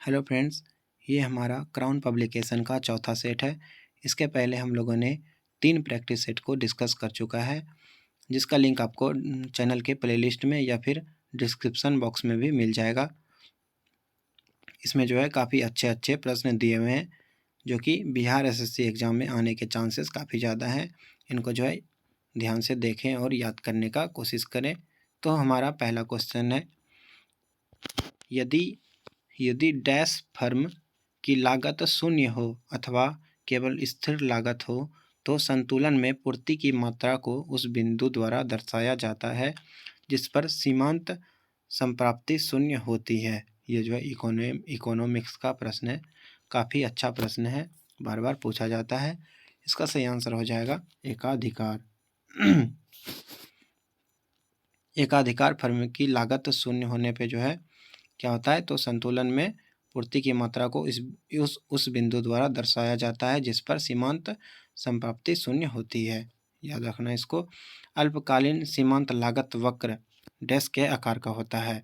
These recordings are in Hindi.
हेलो फ्रेंड्स, ये हमारा क्राउन पब्लिकेशन का चौथा सेट है। इसके पहले हम लोगों ने 3 प्रैक्टिस सेट को डिस्कस कर चुका है, जिसका लिंक आपको चैनल के प्लेलिस्ट में या फिर डिस्क्रिप्शन बॉक्स में भी मिल जाएगा। इसमें जो है काफ़ी अच्छे प्रश्न दिए हुए हैं, जो कि बिहार एसएससी एग्ज़ाम में आने के चांसेस काफ़ी ज़्यादा हैं। इनको जो है ध्यान से देखें और याद करने का कोशिश करें। तो हमारा पहला क्वेश्चन है, यदि डैश फर्म की लागत शून्य हो अथवा केवल स्थिर लागत हो तो संतुलन में पूर्ति की मात्रा को उस बिंदु द्वारा दर्शाया जाता है जिस पर सीमांत संप्राप्ति शून्य होती है। ये जो है इकोनॉमिक्स का प्रश्न है, काफ़ी अच्छा प्रश्न है, बार बार पूछा जाता है। इसका सही आंसर हो जाएगा एकाधिकार। एकाधिकार फर्म की लागत शून्य होने पे जो है क्या होता है, तो संतुलन में पूर्ति की मात्रा को उस बिंदु द्वारा दर्शाया जाता है जिस पर सीमांत संप्राप्ति शून्य होती है। याद रखना इसको। अल्पकालीन सीमांत लागत वक्र डैश के आकार का होता है।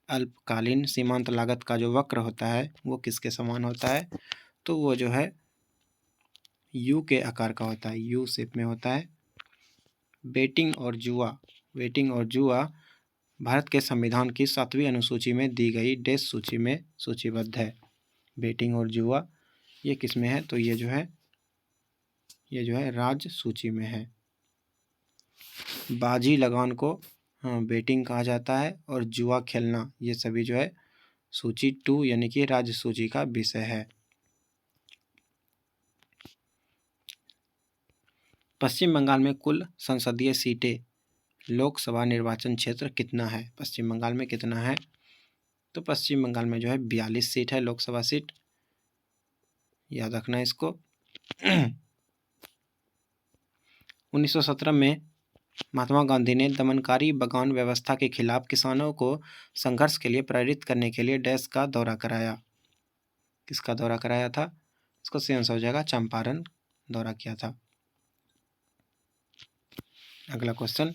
अल्पकालीन सीमांत लागत का जो वक्र होता है वो किसके समान होता है, तो वो जो है यू के आकार का होता है, यू शेप में होता है। बेटिंग और जुआ भारत के संविधान की 7वीं अनुसूची में दी गई डैश सूची में सूचीबद्ध है। बेटिंग और जुआ ये किस में है, तो ये जो है राज्य सूची में है। बाजी लगान को बेटिंग कहा जाता है और जुआ खेलना ये सभी जो है सूची 2 यानी कि राज्य सूची का विषय है। पश्चिम बंगाल में कुल संसदीय सीटें लोकसभा निर्वाचन क्षेत्र कितना है? पश्चिम बंगाल में कितना है, तो पश्चिम बंगाल में जो है 42 सीट है लोकसभा सीट। याद रखना इसको। 1917 में महात्मा गांधी ने दमनकारी बगान व्यवस्था के खिलाफ किसानों को संघर्ष के लिए प्रेरित करने के लिए डैश का दौरा कराया। किसका दौरा कराया था? इसको सही आंसर हो जाएगा चंपारण दौरा किया था। अगला क्वेश्चन,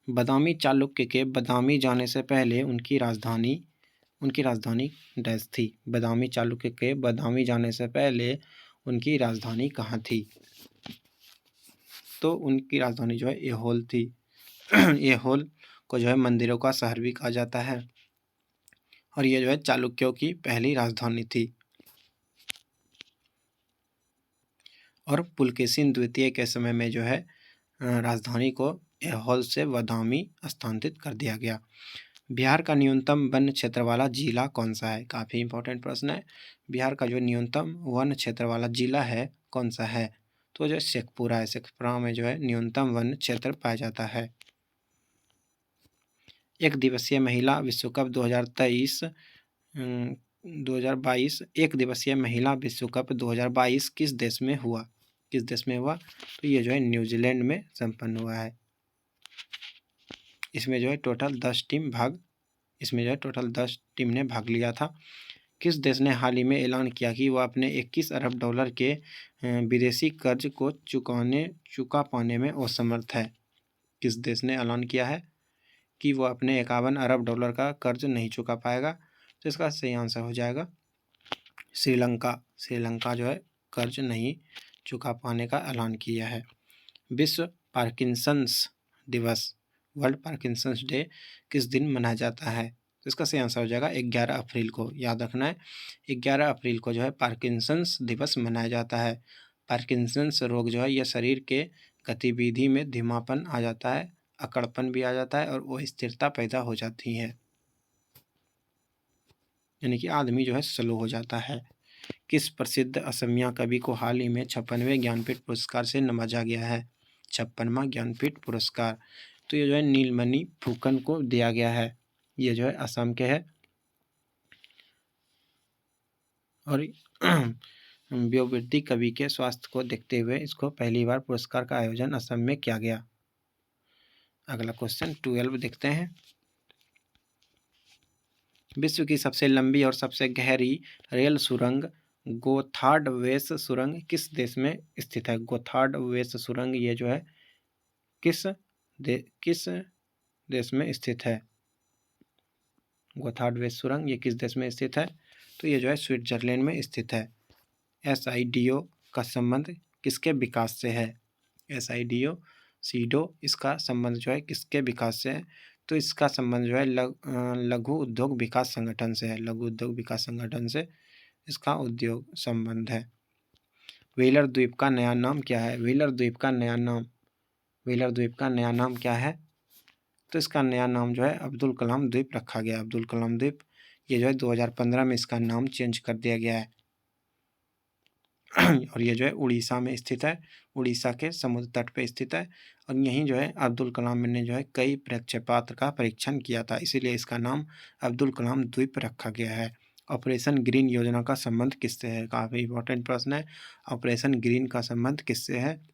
बदामी चालुक्य के बदामी जाने से पहले उनकी राजधानी डैश थी। बदामी चालुक्य के बदामी जाने से पहले उनकी राजधानी कहाँ थी, तो उनकी राजधानी जो है ऐहोल थी। ऐहोल को जो है मंदिरों का शहर भी कहा जाता है और ये जो है चालुक्यों की पहली राजधानी थी। और पुलकेशिन द्वितीय के समय में जो है राजधानी को ऐहोल से बदामी स्थानांतरित कर दिया गया। बिहार का न्यूनतम वन क्षेत्र वाला जिला कौन सा है? काफ़ी इंपॉर्टेंट प्रश्न है। बिहार का जो न्यूनतम वन क्षेत्र वाला जिला है कौन सा है, तो जो शेखपुरा है। शेखपुरा में जो है न्यूनतम वन क्षेत्र पाया जाता है। एक दिवसीय महिला विश्व कप 2022 एक दिवसीय महिला विश्व कप 2022 किस देश में हुआ? तो ये जो है न्यूजीलैंड में संपन्न हुआ है। इसमें जो है टोटल 10 टीम ने भाग लिया था। किस देश ने हाल ही में ऐलान किया कि वह अपने 21 अरब डॉलर के विदेशी कर्ज को चुका पाने में असमर्थ है? किस देश ने ऐलान किया है कि वो अपने 51 अरब डॉलर का कर्ज नहीं चुका पाएगा, तो इसका सही आंसर हो जाएगा श्रीलंका जो है कर्ज नहीं चुका पाने का ऐलान किया है। विश्व पार्किंसंस दिवस वर्ल्ड पार्किंसंस डे किस दिन मनाया जाता है, तो इसका सही आंसर हो जाएगा 11 अप्रैल को। याद रखना है 11 अप्रैल को जो है पार्किंसंस दिवस मनाया जाता है। पार्किंसंस रोग जो है यह शरीर के गतिविधि में धीमापन आ जाता है, अकड़पन भी आ जाता है और वो स्थिरता पैदा हो जाती है, यानी कि आदमी जो है स्लो हो जाता है। किस प्रसिद्ध असमिया कवि को हाल ही में 56वें ज्ञानपीठ पुरस्कार से नवाजा गया है? 56वां ज्ञानपीठ पुरस्कार, तो ये जो है नीलमणि फुकन को दिया गया है। ये जो है असम के है और व्योवृत्ति कवि के स्वास्थ्य को देखते हुए इसको पहली बार पुरस्कार का आयोजन असम में किया गया। अगला क्वेश्चन 12 देखते हैं। विश्व की सबसे लंबी और सबसे गहरी रेल सुरंग गोथार्ड वेस सुरंग किस देश में स्थित है? गोथार्ड वेस सुरंग ये जो है किस देश में स्थित है? गोथार्ड सुरंग ये किस देश में स्थित है? तो ये जो है स्विट्जरलैंड में स्थित है। SIDO का संबंध किसके विकास से है? SIDO सीडो इसका संबंध जो है किसके विकास से है? तो इसका संबंध जो है लघु उद्योग विकास संगठन से है। लघु उद्योग विकास संगठन से इसका उद्योग संबंध है। व्हीलर द्वीप का नया नाम क्या है? व्हीलर द्वीप का नया नाम क्या है? तो इसका नया नाम जो है अब्दुल कलाम द्वीप रखा गया। अब्दुल कलाम द्वीप ये जो है 2015 में इसका नाम चेंज कर दिया गया है। और ये जो है उड़ीसा में स्थित है। उड़ीसा के समुद्र तट पे स्थित है। और यहीं जो है अब्दुल कलाम ने जो है कई प्रक्षेपास्त्र का परीक्षण किया था, इसीलिए इसका नाम अब्दुल कलाम द्वीप रखा गया है। ऑपरेशन ग्रीन योजना का संबंध किससे है? काफ़ी इंपॉर्टेंट प्रश्न है। ऑपरेशन ग्रीन का संबंध किससे है?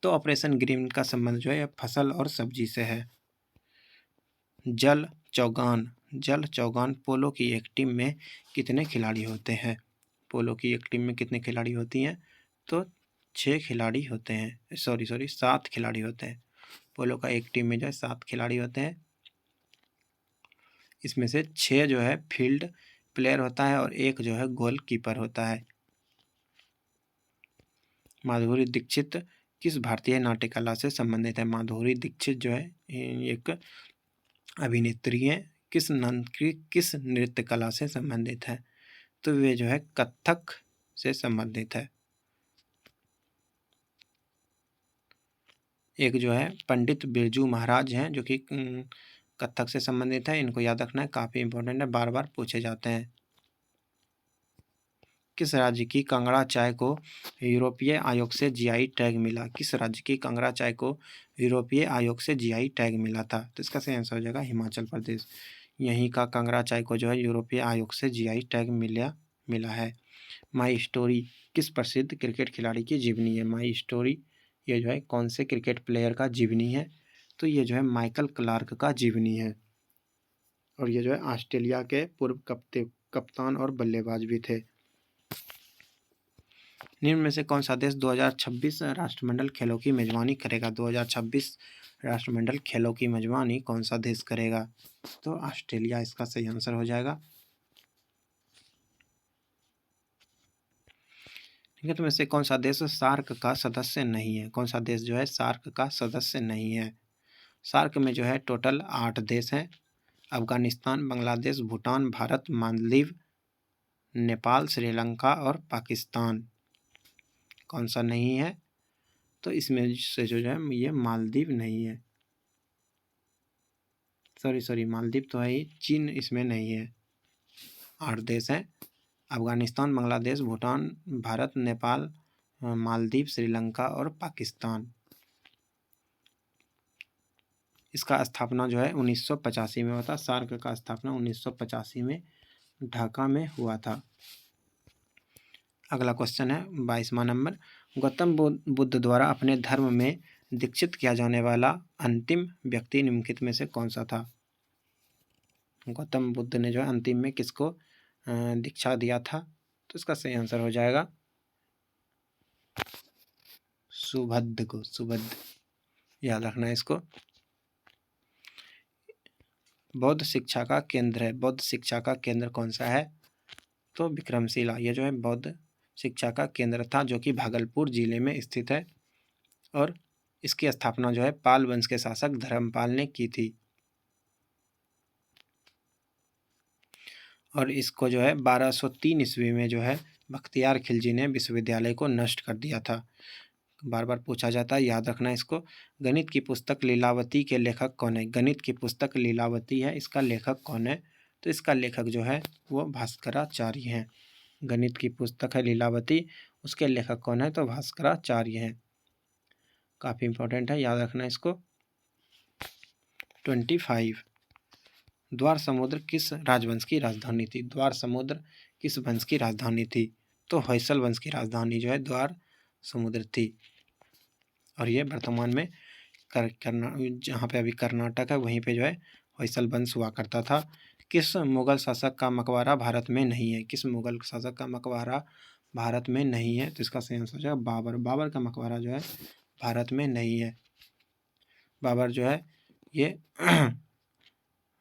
तो ऑपरेशन ग्रीन का संबंध जो है फसल और सब्जी से है। जल चौगान पोलो की एक टीम में कितने खिलाड़ी होते हैं? पोलो की एक टीम में कितने खिलाड़ी होती हैं? तो 6 खिलाड़ी होते हैं। सॉरी 7 खिलाड़ी होते हैं। पोलो का एक टीम में जो है 7 खिलाड़ी होते हैं। इसमें से 6 जो है फील्ड प्लेयर होता है और 1 जो है गोल कीपर होता है। माधुरी दीक्षित किस भारतीय नाट्य कला से संबंधित है? माधुरी दीक्षित जो है एक अभिनेत्री है। किस नृत्य कला से संबंधित है? तो वे जो है कथक से संबंधित है। एक जो है पंडित बिरजू महाराज हैं जो कि कथक से संबंधित है। इनको याद रखना है, काफ़ी इंपॉर्टेंट है, बार बार पूछे जाते हैं। किस राज्य की कांगड़ा चाय को यूरोपीय आयोग से GI टैग मिला? किस राज्य की कांगड़ा चाय को यूरोपीय आयोग से GI टैग मिला था? तो इसका सही आंसर हो जाएगा हिमाचल प्रदेश। यहीं का कांगड़ा चाय को जो है यूरोपीय आयोग से GI टैग मिला है। माई स्टोरी किस प्रसिद्ध क्रिकेट खिलाड़ी की जीवनी है? माई स्टोरी ये जो है कौन से क्रिकेट प्लेयर का जीवनी है? तो ये जो है माइकल क्लार्क का जीवनी है। और ये जो है ऑस्ट्रेलिया के पूर्व कप्तान और बल्लेबाज भी थे। निम्न में से कौन सा देश 2026 राष्ट्रमंडल खेलों की मेजबानी करेगा? 2026 राष्ट्रमंडल खेलों की मेजबानी कौन सा देश करेगा? तो ऑस्ट्रेलिया इसका सही आंसर हो जाएगा। ठीक है, तो में से कौन सा देश सार्क का सदस्य नहीं है? कौन सा देश जो है सार्क का सदस्य नहीं है? सार्क में जो है टोटल 8 देश हैं। अफगानिस्तान, बांग्लादेश, भूटान, भारत, मालदीव, नेपाल, श्रीलंका और पाकिस्तान। कौन सा नहीं है? तो इसमें से जो है ये मालदीव नहीं है। सॉरी मालदीव तो है ही, चीन इसमें नहीं है। 8 देश हैं, अफगानिस्तान, बांग्लादेश, भूटान, भारत, नेपाल, मालदीव, श्रीलंका और पाकिस्तान। इसका स्थापना जो है 1985 में हुआ था। सार्क का स्थापना 1985 में ढाका में हुआ था। अगला क्वेश्चन है 22वां नंबर। गौतम बुद्ध द्वारा अपने धर्म में दीक्षित किया जाने वाला अंतिम व्यक्ति निम्नलिखित में से कौन सा था? गौतम बुद्ध ने जो है अंतिम में किसको दीक्षा दिया था? तो इसका सही आंसर हो जाएगा सुभद्द को। सुभद्द याद रखना है इसको। बौद्ध शिक्षा का केंद्र है। बौद्ध शिक्षा का केंद्र कौन सा है? तो विक्रमशिला ये जो है बौद्ध शिक्षा का केंद्र था, जो कि भागलपुर जिले में स्थित है। और इसकी स्थापना जो है पाल वंश के शासक धर्मपाल ने की थी। और इसको जो है 1203 ईस्वी में जो है बख्तियार खिलजी ने विश्वविद्यालय को नष्ट कर दिया था। बार बार पूछा जाता है, याद रखना इसको। गणित की पुस्तक लीलावती के लेखक कौन है? गणित की पुस्तक लीलावती है, इसका लेखक कौन है? तो इसका लेखक जो है वो भास्कराचार्य हैं। गणित की पुस्तक है लीलावती, उसके लेखक कौन है? तो भास्कराचार्य हैं। काफ़ी इंपॉर्टेंट है, याद रखना इसको। 25 द्वार समुद्र किस राजवंश की राजधानी थी? द्वार समुद्र किस वंश की राजधानी थी? तो होयसल वंश की राजधानी जो है द्वार समुद्र थी। और ये वर्तमान में जहाँ पे अभी कर्नाटक है वहीं पे जो है होयसल वंश हुआ करता था। किस मुगल शासक का मकबरा भारत में नहीं है? किस मुगल शासक का मकबरा भारत में नहीं है? तो इसका सही आंसर हो जाएगा बाबर। बाबर का मकबरा जो है भारत में नहीं है। बाबर जो है ये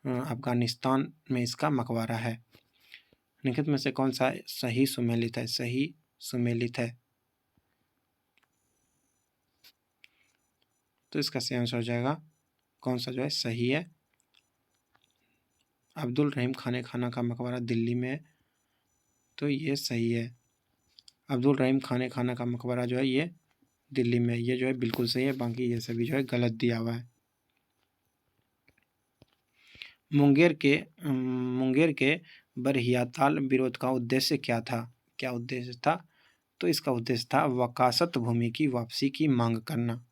अफगानिस्तान में इसका मकबरा है। निम्नलिखित में से कौन सा सही सुमेलित है? सही सुमेलित है तो इसका सही आंसर हो जाएगा कौन सा जो है सही है? अब्दुल रहीम खाना का मकबरा दिल्ली में है, तो ये सही है। अब्दुल रहीम खाना का मकबरा जो है ये दिल्ली में, ये जो है बिल्कुल सही है, बाकी ये सभी जो है गलत दिया हुआ है। मुंगेर के बरहियाताल विरोध का उद्देश्य क्या था? क्या उद्देश्य था? तो इसका उद्देश्य था वकासत भूमि की वापसी की मांग करना।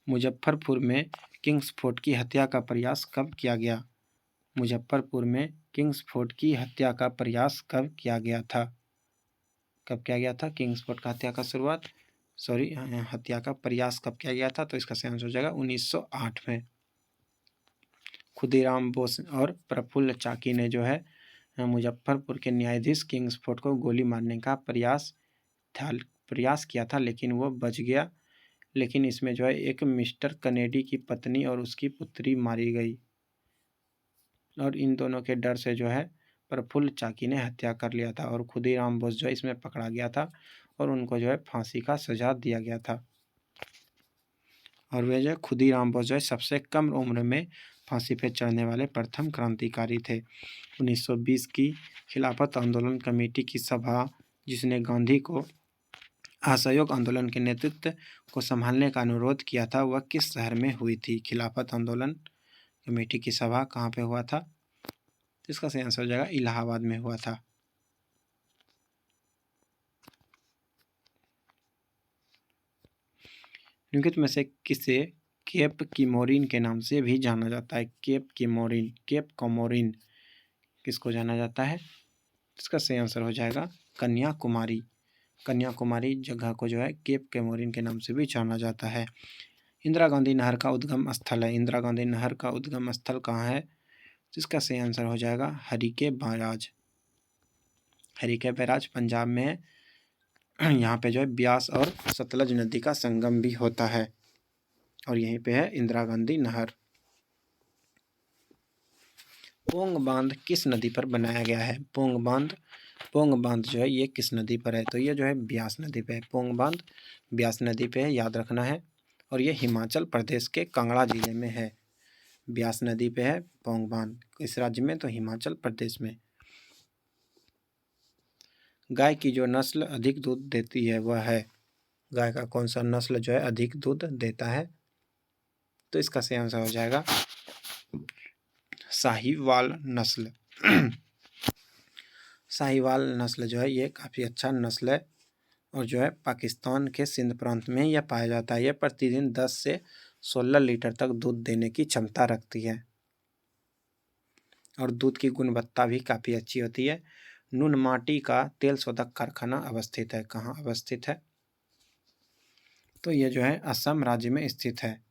मुजफ्फरपुर में किंग्सफोर्ड की हत्या का प्रयास कब किया गया? मुजफ्फरपुर में किंग्सफोर्ड की हत्या का प्रयास कब किया गया था? कब किया गया था किंग्सफोर्ड का हत्या का प्रयास कब किया गया था? तो इसका सही आंसर हो जाएगा 1908 में। खुदीराम बोस और प्रफुल्ल चाकी ने जो है मुजफ्फरपुर के न्यायाधीश किंग्सफोर्ड को गोली मारने का प्रयास किया था, लेकिन वो बच गया। लेकिन इसमें जो है एक मिस्टर कनेडी की पत्नी और उसकी पुत्री मारी गई, और इन दोनों के डर से जो है प्रफुल्ल चाकी ने हत्या कर लिया था, और खुदीराम बोस जो है इसमें पकड़ा गया था और उनको जो है फांसी का सजा दिया गया था। और वे जो खुदीराम बोस जो है सबसे कम उम्र में फांसी पर चढ़ने वाले प्रथम क्रांतिकारी थे। 1920 की खिलाफत आंदोलन कमेटी की सभा, जिसने गांधी को असहयोग आंदोलन के नेतृत्व को संभालने का अनुरोध किया था, वह किस शहर में हुई थी? खिलाफत आंदोलन कमेटी की सभा कहाँ पे हुआ था? तो इसका सही आंसर हो जाएगा इलाहाबाद में हुआ था। निम्नलिखित में से किसे केप किमोरिन के नाम से भी जाना जाता है? केप कोमोरिन किसको जाना जाता है? इसका सही आंसर हो जाएगा कन्याकुमारी। कन्याकुमारी जगह को जो है केप कोमोरिन के नाम से भी जाना जाता है। इंदिरा गांधी नहर का उद्गम स्थल है। इंदिरा गांधी नहर का उद्गम स्थल कहाँ है? तो इसका सही आंसर हो जाएगा हरिके बैराज। हरिके बैराज पंजाब में है। यहाँ पे जो है ब्यास और सतलज नदी का संगम भी होता है, और यहीं पे है इंदिरा गांधी नहर। पोंग बांध किस नदी पर बनाया गया है? पोंग बांध जो है ये किस नदी पर है? तो ये जो है ब्यास नदी पे है। पोंग बांध ब्यास नदी पे है, याद रखना है। और ये हिमाचल प्रदेश के कांगड़ा जिले में है। ब्यास नदी पे है पोंग बांध, किस राज्य में? तो हिमाचल प्रदेश में। गाय की जो नस्ल अधिक दूध देती है वह है? गाय का कौन सा नस्ल जो है अधिक दूध देता है? तो इसका सही आंसर हो जाएगा साहिवाल नस्ल। साहिवाल नस्ल जो है ये काफ़ी अच्छा नस्ल है, और जो है पाकिस्तान के सिंध प्रांत में यह पाया जाता है। यह प्रतिदिन 10 से 16 लीटर तक दूध देने की क्षमता रखती है, और दूध की गुणवत्ता भी काफ़ी अच्छी होती है। नुनमाटी का तेल शोधक कारखाना अवस्थित है। कहाँ अवस्थित है? तो ये जो है असम राज्य में स्थित है।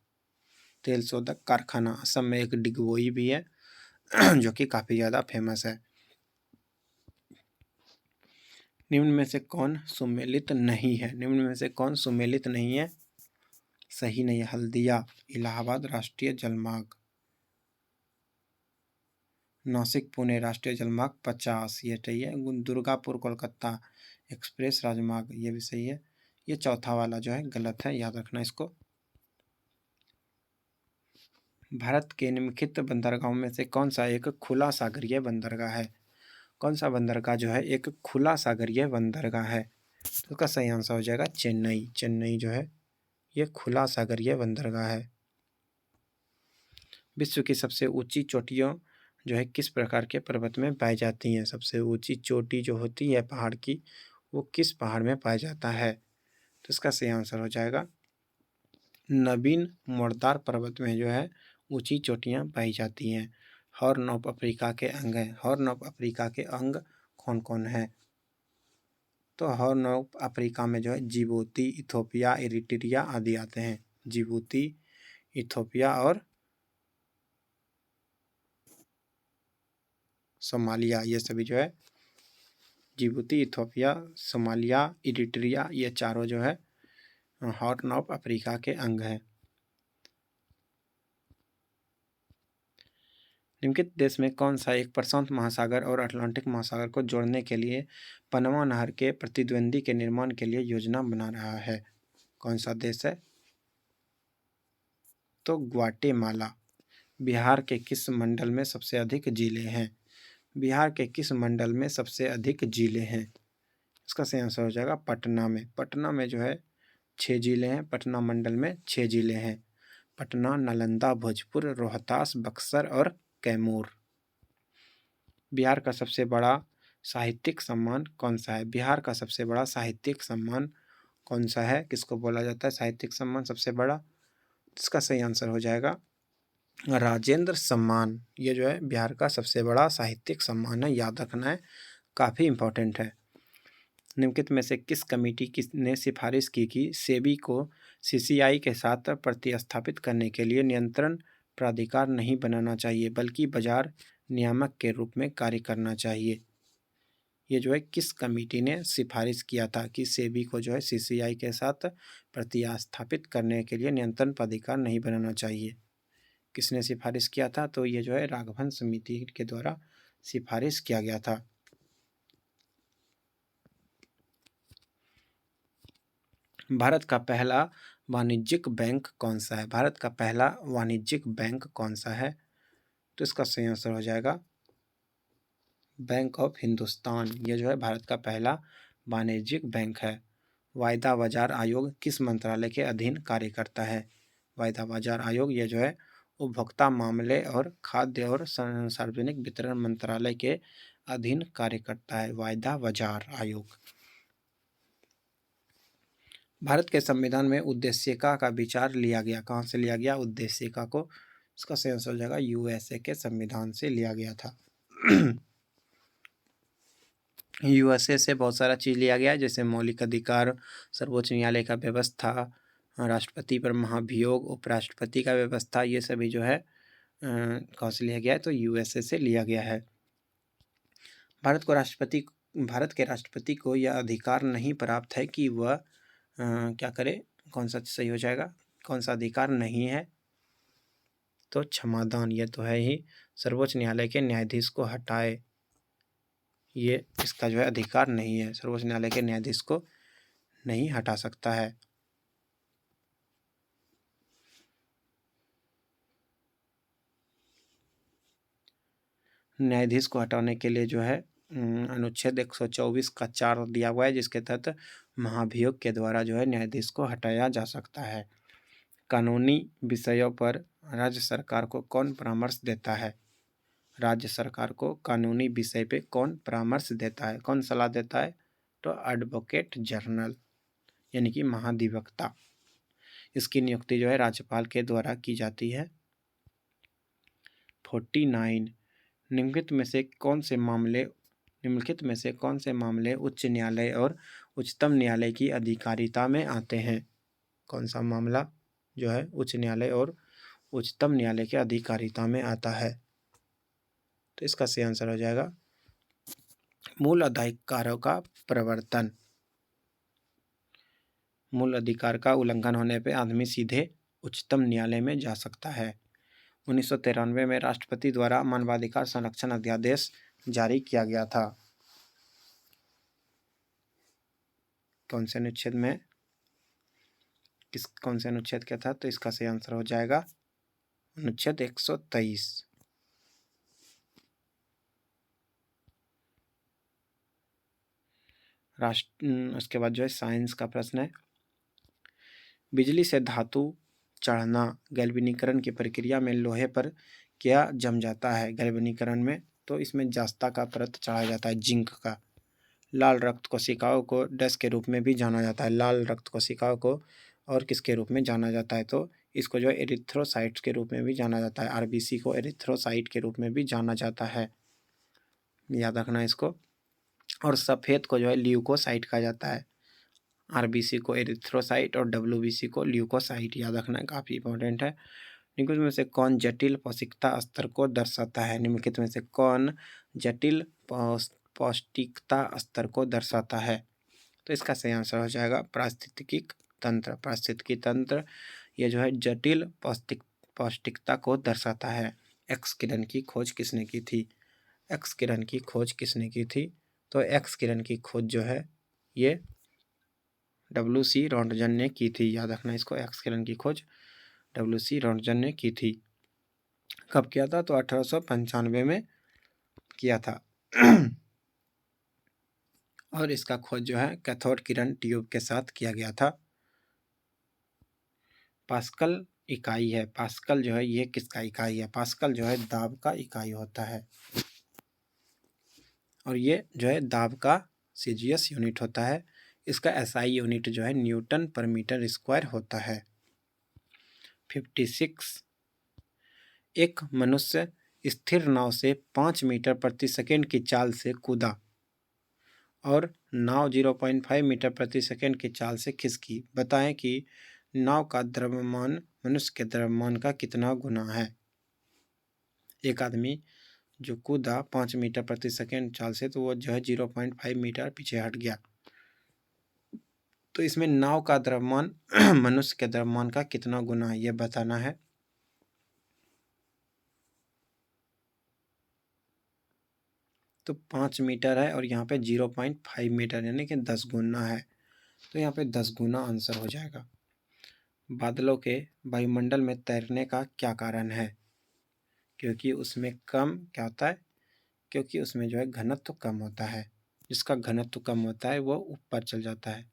तेल शोधक कारखाना असम में एक डिगबोई भी है जो कि काफ़ी ज़्यादा फेमस है। निम्न में से कौन सुमेलित नहीं है? निम्न में से कौन सुमेलित नहीं है? सही नहीं है। हल्दिया इलाहाबाद राष्ट्रीय जलमार्ग, नासिक पुणे राष्ट्रीय जलमार्ग 50 ये सही है। दुर्गापुर कोलकाता एक्सप्रेस राजमार्ग ये भी सही है। ये चौथा वाला जो है गलत है, याद रखना इसको। भारत के निम्नलिखित बंदरगाहों में से कौन सा एक खुला सागरीय बंदरगाह है? कौन सा बंदरगाह जो है एक खुला सागरीय बंदरगाह है? तो उसका सही आंसर हो जाएगा चेन्नई। चेन्नई जो है ये खुला सागरीय बंदरगाह है। विश्व की सबसे ऊंची चोटियों जो है किस प्रकार के पर्वत में पाई जाती हैं? सबसे ऊंची चोटी जो होती है पहाड़ की, वो किस पहाड़ में पाया जाता है? तो इसका सही आंसर हो जाएगा नवीन मोरदार पर्वत में जो है ऊंची चोटियां पाई जाती हैं। हॉर्न ऑफ अफ्रीका के अंग हैं। हॉर्न ऑफ अफ्रीका के अंग कौन कौन है? तो हॉर्न ऑफ अफ्रीका में जो है जिबूती, इथोपिया, इरिट्रिया आदि आते हैं। जिबूती, इथोपिया और सोमालिया, ये सभी जो है जिबूती, इथोपिया, सोमालिया, इरिट्रिया, ये चारों जो है हॉर्न ऑफ अफ्रीका के अंग हैं। निम्नलिखित देश में कौन सा एक प्रशांत महासागर और अटलांटिक महासागर को जोड़ने के लिए पनामा नहर के प्रतिद्वंदी के निर्माण के लिए योजना बना रहा है? कौन सा देश है? तो ग्वाटेमाला। बिहार के किस मंडल में सबसे अधिक जिले हैं? बिहार के किस मंडल में सबसे अधिक जिले हैं? इसका सही आंसर हो जाएगा पटना में। पटना में जो है 6 जिले हैं। पटना मंडल में 6 जिले हैं। पटना, नालंदा, भोजपुर, रोहतास, बक्सर और कैमूर। बिहार का सबसे बड़ा साहित्यिक सम्मान कौन सा है? बिहार का सबसे बड़ा साहित्यिक सम्मान कौन सा है? किसको बोला जाता है साहित्यिक सम्मान सबसे बड़ा? इसका सही आंसर हो जाएगा राजेंद्र सम्मान। ये जो है बिहार का सबसे बड़ा साहित्यिक सम्मान है, याद रखना है, काफ़ी इम्पोर्टेंट है। निम्नलिखित में से किस कमेटी ने सिफारिश की कि सेबी को सीसीआई के साथ प्रतिस्थापित करने के लिए नियंत्रण प्राधिकार नहीं बनाना चाहिए बल्कि बाजार नियामक के रूप में कार्य करना चाहिए? ये जो है किस कमेटी ने सिफारिश किया था कि सेबी को जो है सीसीआई के साथ प्रतिस्थापित करने के लिए नियंत्रण प्राधिकार नहीं बनाना चाहिए? किसने सिफारिश किया था? तो ये जो है राघवन समिति के द्वारा सिफारिश किया गया था। भारत का पहला वाणिज्यिक बैंक कौन सा है? भारत का पहला वाणिज्यिक बैंक कौन सा है? तो इसका सही आंसर हो जाएगा बैंक ऑफ हिंदुस्तान। ये जो है भारत का पहला वाणिज्यिक बैंक है। वायदा बाजार आयोग किस मंत्रालय के अधीन कार्य करता है? वायदा बाजार आयोग ये जो है उपभोक्ता मामले और खाद्य और सार्वजनिक वितरण मंत्रालय के अधीन कार्य करता है वायदा बाजार आयोग। भारत के संविधान में उद्देशिका का विचार लिया गया। कहाँ से लिया गया उद्देशिका को? इसका सही आंसर हो जाएगा यूएसए के संविधान से लिया गया था। यूएसए से बहुत सारा चीज़ लिया गया है, जैसे मौलिक अधिकार, सर्वोच्च न्यायालय का व्यवस्था, राष्ट्रपति पर महाभियोग, उपराष्ट्रपति का व्यवस्था, ये सभी जो है कहाँ से लिया गया है? तो यूएसए से लिया गया है। भारत के राष्ट्रपति को यह अधिकार नहीं प्राप्त है कि वह क्या करे? कौन सा सही हो जाएगा? कौन सा अधिकार नहीं है? तो क्षमादान। ये तो है ही, सर्वोच्च न्यायालय के न्यायाधीश को हटाए, ये इसका जो है अधिकार नहीं है। सर्वोच्च न्यायालय के न्यायाधीश को नहीं हटा सकता है। न्यायाधीश को हटाने के लिए जो है अनुच्छेद 124 का 4 दिया हुआ है, जिसके तहत महाभियोग के द्वारा जो है न्यायाधीश को हटाया जा सकता है। कानूनी विषयों पर राज्य सरकार को कौन परामर्श देता है? राज्य सरकार को कानूनी विषय पे कौन परामर्श देता है, कौन सलाह देता है? तो एडवोकेट जनरल, यानी कि महाधिवक्ता। इसकी नियुक्ति जो है राज्यपाल के द्वारा की जाती है। 49 निम्नलिखित में से कौन से मामले उच्च न्यायालय और उच्चतम न्यायालय की अधिकारिता में आते हैं? कौन सा मामला जो है उच्च न्यायालय और उच्चतम न्यायालय के अधिकारिता में आता है? तो इसका सही आंसर हो जाएगा मूल अधिकारों का प्रवर्तन। मूल अधिकार का उल्लंघन होने पर आदमी सीधे उच्चतम न्यायालय में जा सकता है। 1993 में राष्ट्रपति द्वारा मानवाधिकार संरक्षण अध्यादेश जारी किया गया था। कौन से अनुच्छेद में, कौन से अनुच्छेद क्या था? तो इसका सही आंसर हो जाएगा अनुच्छेद 123। उसके बाद जो है साइंस का प्रश्न है, बिजली से धातु चढ़ना गैल्वेनीकरण की प्रक्रिया में लोहे पर क्या जम जाता है? गैल्वेनीकरण में तो इसमें जस्ता का परत चढ़ाया जाता है, जिंक का। लाल रक्त कोशिकाओं को डस के रूप में भी जाना जाता है। लाल रक्त कोशिकाओं को और किसके रूप में जाना जाता है? तो इसको जो है एरिथ्रोसाइट्स के रूप में भी जाना जाता है। आरबीसी को एरिथ्रोसाइट के रूप में भी जाना जाता है, याद रखना इसको। और सफ़ेद को जो है ल्यूकोसाइट कहा जाता है। आरबीसी को एरिथ्रोसाइट और डब्ल्यूबीसी को ल्यूकोसाइट, याद रखना काफ़ी इंपॉर्टेंट है। निम्नलिखित में से कौन जटिल पौष्टिकता स्तर को दर्शाता है? निम्नलिखित में से कौन जटिल पौष्टिकता स्तर को दर्शाता है? तो इसका सही आंसर हो जाएगा पारिस्थितिकी तंत्र। पारिस्थितिकी तंत्र ये जो है जटिल पौष्टिकता को दर्शाता है। एक्स किरण की खोज किसने की थी? एक्स किरण की खोज किसने की थी? तो एक्स किरण की खोज जो है ये WC रॉन्टजन ने की थी। याद रखना इसको, एक्स किरण की खोज WC रॉन्टजन ने की थी। कब किया था? तो 1895 में किया था। और इसका खोज जो है कैथोड किरण ट्यूब के साथ किया गया था। पास्कल इकाई है। पास्कल जो है ये किसका इकाई है? पास्कल जो है दाब का इकाई होता है, और ये जो है दाब का सीजीएस यूनिट होता है। इसका एसआई यूनिट जो है न्यूटन पर मीटर स्क्वायर होता है। 56 एक मनुष्य स्थिर नाव से 5 मीटर प्रति सेकंड की चाल से कूदा और नाव 0.5 मीटर प्रति सेकंड की चाल से खिसकी। बताएं कि नाव का द्रव्यमान मनुष्य के द्रव्यमान का कितना गुना है? एक आदमी जो कूदा 5 मीटर प्रति सेकंड चाल से, तो वो जो है 0.5 मीटर पीछे हट गया। तो इसमें नाव का द्रव्यमान मनुष्य के द्रव्यमान का कितना गुना है, ये बताना है। तो 5 मीटर है और यहाँ पे 0.5 मीटर यानी कि 10 गुना है। तो यहाँ पे 10 गुना आंसर हो जाएगा। बादलों के वायुमंडल में तैरने का क्या कारण है? क्योंकि उसमें कम क्या होता है? क्योंकि उसमें जो है घनत्व कम होता है। जिसका घनत्व कम होता है वो ऊपर चल जाता है।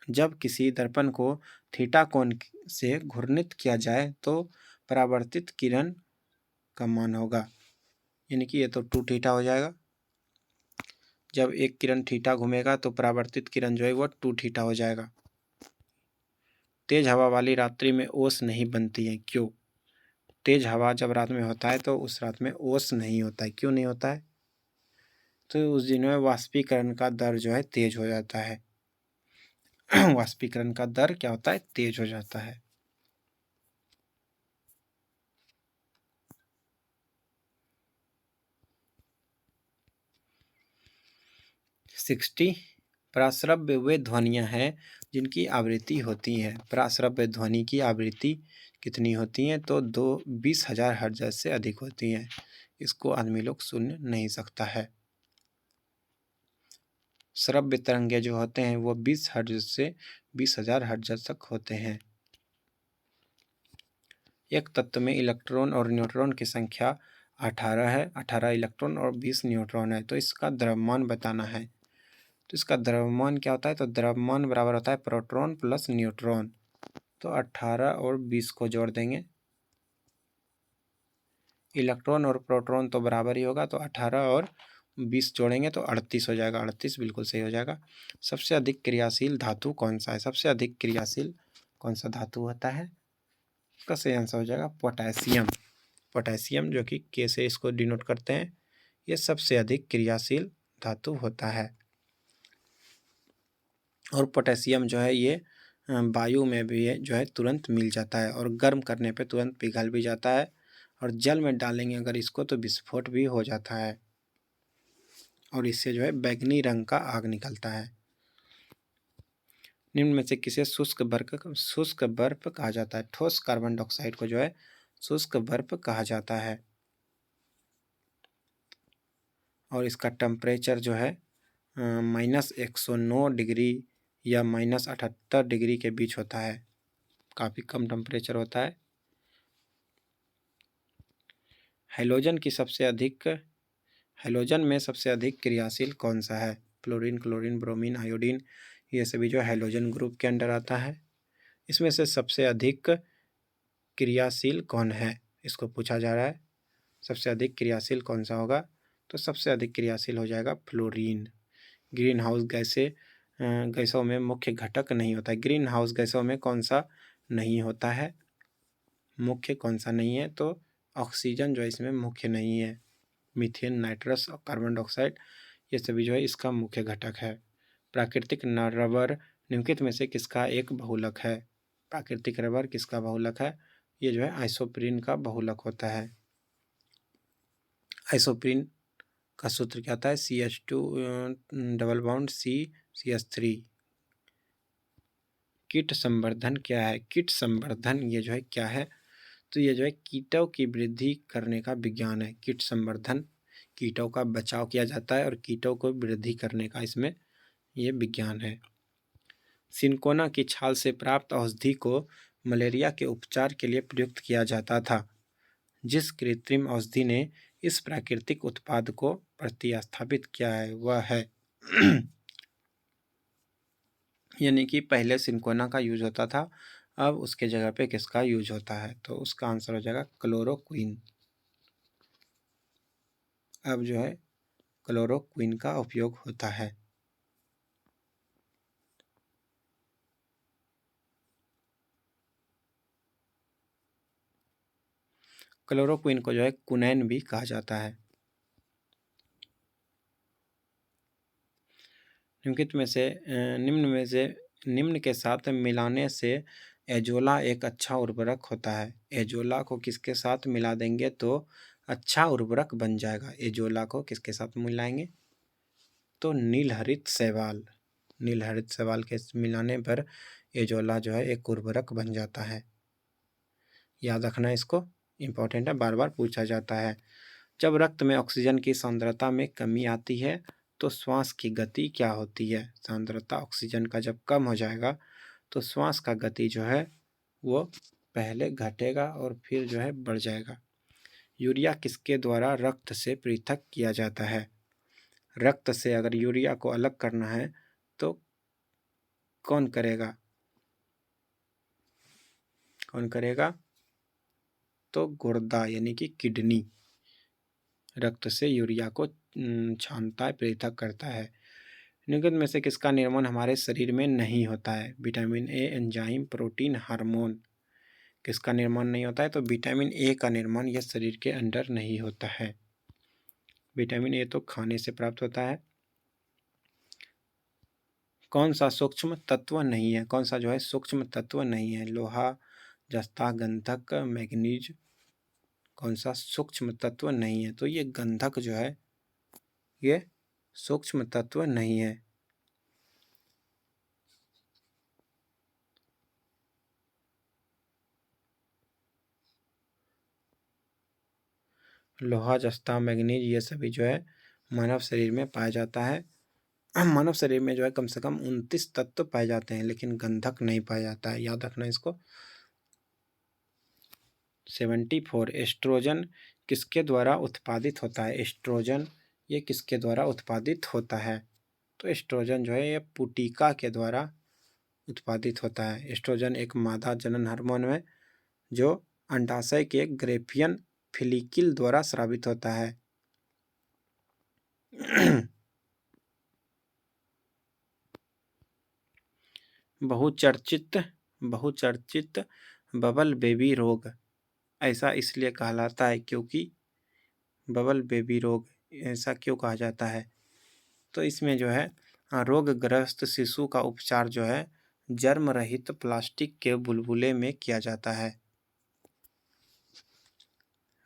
जब किसी दर्पण को थीटा कोण से घूर्णित किया जाए तो परावर्तित किरण का मान होगा, यानी कि ये तो 2 थीटा हो जाएगा। जब एक किरण थीटा घूमेगा तो परावर्तित किरण जो है वो 2 थीटा हो जाएगा। तेज हवा वाली रात्रि में ओस नहीं बनती है, क्यों? तेज हवा जब रात में होता है तो उस रात में ओस नहीं होता है। क्यों नहीं होता है? तो उस दिन में वाष्पीकरण का दर जो है तेज हो जाता है। वाष्पीकरण का दर क्या होता है? तेज हो जाता है। 60 प्राश्रव्य वे ध्वनियाँ हैं जिनकी आवृत्ति होती है। प्राश्रव्य ध्वनि की आवृत्ति कितनी होती है? तो 20,000 हर्ट्ज से अधिक होती हैं। इसको आदमी लोग सुन नहीं सकता है। श्रव्य तरंगे जो होते हैं वो 20 हर्ट्ज से 20,000 हर्ट्ज तक होते हैं। एक तत्व में इलेक्ट्रॉन और न्यूट्रॉन की संख्या 18 है। 18 इलेक्ट्रॉन और 20 न्यूट्रॉन है। तो इसका द्रव्यमान बताना है। तो इसका द्रव्यमान क्या होता है? तो द्रव्यमान बराबर होता है प्रोटॉन प्लस न्यूट्रॉन। तो 18 और 20 को जोड़ देंगे। इलेक्ट्रॉन और प्रोटॉन तो बराबर ही होगा, तो 18 और 20 जोड़ेंगे तो 38 हो जाएगा। 38 बिल्कुल सही हो जाएगा। सबसे अधिक क्रियाशील धातु कौन सा है? सबसे अधिक क्रियाशील कौन सा धातु होता है? इसका सही आंसर हो जाएगा पोटेशियम। पोटेशियम जो कि के से इसको डिनोट करते हैं, ये सबसे अधिक क्रियाशील धातु होता है। और पोटेशियम जो है ये वायु में भी जो है तुरंत मिल जाता है और गर्म करने पे तुरंत पिघल भी जाता है, और जल में डालेंगे अगर इसको तो विस्फोट भी हो जाता है, और इससे जो है बैंगनी रंग का आग निकलता है। निम्न में से किसे शुष्क बर्फ कहा जाता है? ठोस कार्बन डाइऑक्साइड को जो है शुष्क बर्फ कहा जाता है। और इसका टेम्परेचर जो है -109 डिग्री या -78 डिग्री के बीच होता है। काफ़ी कम टेम्परेचर होता है। हैलोजन में सबसे अधिक क्रियाशील कौन सा है? फ्लोरीन, क्लोरीन, ब्रोमीन, आयोडीन, ये सभी जो हैलोजन ग्रुप के अंडर आता है। इसमें से सबसे अधिक क्रियाशील कौन है? इसको पूछा जा रहा है। सबसे अधिक क्रियाशील कौन सा होगा? तो सबसे अधिक क्रियाशील हो जाएगा फ्लोरीन। ग्रीन हाउस गैसों में मुख्य घटक नहीं होता है। ग्रीन हाउस गैसों में कौन सा नहीं होता है? मुख्य कौन सा नहीं है? तो ऑक्सीजन जो है इसमें मुख्य नहीं है। मीथेन, नाइट्रस और कार्बन डाइऑक्साइड ये सभी जो है इसका मुख्य घटक है। प्राकृतिक रबर निम्नलिखित में से किसका एक बहुलक है? प्राकृतिक रबर किसका बहुलक है? ये जो है आइसोप्रीन का बहुलक होता है। आइसोप्रीन का सूत्र क्या होता है? CH2 double bond CH3। कीट संवर्धन क्या है? कीट संवर्धन ये जो है क्या है? तो ये जो है कीटों की वृद्धि करने का विज्ञान है। कीट संवर्धन, कीटों का बचाव किया जाता है और कीटों को वृद्धि करने का इसमें ये विज्ञान है। सिनकोना की छाल से प्राप्त औषधि को मलेरिया के उपचार के लिए प्रयुक्त किया जाता था। जिस कृत्रिम औषधि ने इस प्राकृतिक उत्पाद को प्रतिस्थापित किया है वह है यानी कि पहले सिनकोना का यूज होता था, अब उसके जगह पे किसका यूज होता है? तो उसका आंसर हो जाएगा क्लोरोक्विन। अब जो है क्लोरोक्विन का उपयोग होता है। क्लोरोक्विन को जो है कुनैन भी कहा जाता है। निम्न के साथ मिलाने से एजोला एक अच्छा उर्वरक होता है। एजोला को किसके साथ मिला देंगे तो अच्छा उर्वरक बन जाएगा? एजोला को किसके साथ मिलाएंगे तो नीलहरित शैवाल। नीलहरित शैवाल के मिलाने पर एजोला जो है एक उर्वरक बन जाता है। याद रखना, इसको इम्पोर्टेंट है, बार बार पूछा जाता है। जब रक्त में ऑक्सीजन की सांद्रता में कमी आती है तो श्वास की गति क्या होती है? सांद्रता ऑक्सीजन का जब कम हो जाएगा तो श्वास का गति जो है वो पहले घटेगा और फिर जो है बढ़ जाएगा। यूरिया किसके द्वारा रक्त से पृथक किया जाता है? रक्त से अगर यूरिया को अलग करना है तो कौन करेगा? कौन करेगा? तो गुर्दा यानी कि किडनी रक्त से यूरिया को छानता है, पृथक करता है। निम्नलिखित में से किसका निर्माण हमारे शरीर में नहीं होता है? Vitamin A, enzyme, protein, hormone. किसका निर्माण नहीं होता है? तो विटामिन ए का निर्माण यह शरीर के अंदर नहीं होता है। विटामिन ए तो खाने से प्राप्त होता है। कौन सा सूक्ष्म तत्व नहीं है? कौन सा जो है सूक्ष्म तत्व नहीं है? लोहा, जस्ता, गंधक, मैग्नीज। कौन सा सूक्ष्म तत्व नहीं है? तो ये गंधक जो है ये सूक्ष्म तत्व नहीं है। लोहा, जस्ता, मैग्नीज ये सभी जो है मानव शरीर में पाया जाता है। मानव शरीर में जो है कम से कम 29 तत्व पाए जाते हैं, लेकिन गंधक नहीं पाया जाता है। याद रखना इसको। 74 एस्ट्रोजन किसके द्वारा उत्पादित होता है? एस्ट्रोजन ये किसके द्वारा उत्पादित होता है? तो एस्ट्रोजन जो है ये पुटिका के द्वारा उत्पादित होता है। एस्ट्रोजन एक मादा जनन हार्मोन है जो अंडाशय के ग्रेफियन फिलिकिल द्वारा स्रावित होता है। बहुचर्चित बबल बेबी रोग ऐसा इसलिए कहलाता है क्योंकि बबल बेबी रोग ऐसा क्यों कहा जाता है? तो इसमें जो है रोगग्रस्त शिशु का उपचार जो है जर्म रहित प्लास्टिक के बुलबुले में किया जाता है।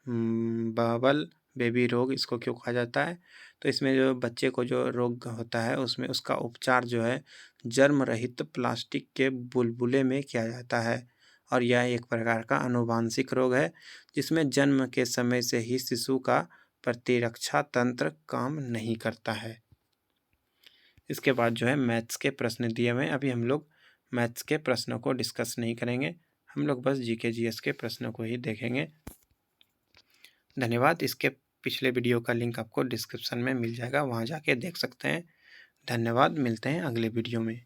बबल बेबी रोग इसको क्यों कहा जाता है? तो इसमें जो बच्चे को जो रोग होता है उसमें उसका उपचार जो है जर्म रहित प्लास्टिक के बुलबुले में किया जाता है और यह एक प्रकार का आनुवांशिक रोग है जिसमें जन्म के समय से ही शिशु का प्रतिरक्षा तंत्र काम नहीं करता है। इसके बाद जो है मैथ्स के प्रश्न दिए हुए हैं। अभी हम लोग मैथ्स के प्रश्नों को डिस्कस नहीं करेंगे, हम लोग बस जीके जीएस के प्रश्नों को ही देखेंगे। धन्यवाद। इसके पिछले वीडियो का लिंक आपको डिस्क्रिप्शन में मिल जाएगा, वहाँ जाके देख सकते हैं। धन्यवाद, मिलते हैं अगले वीडियो में।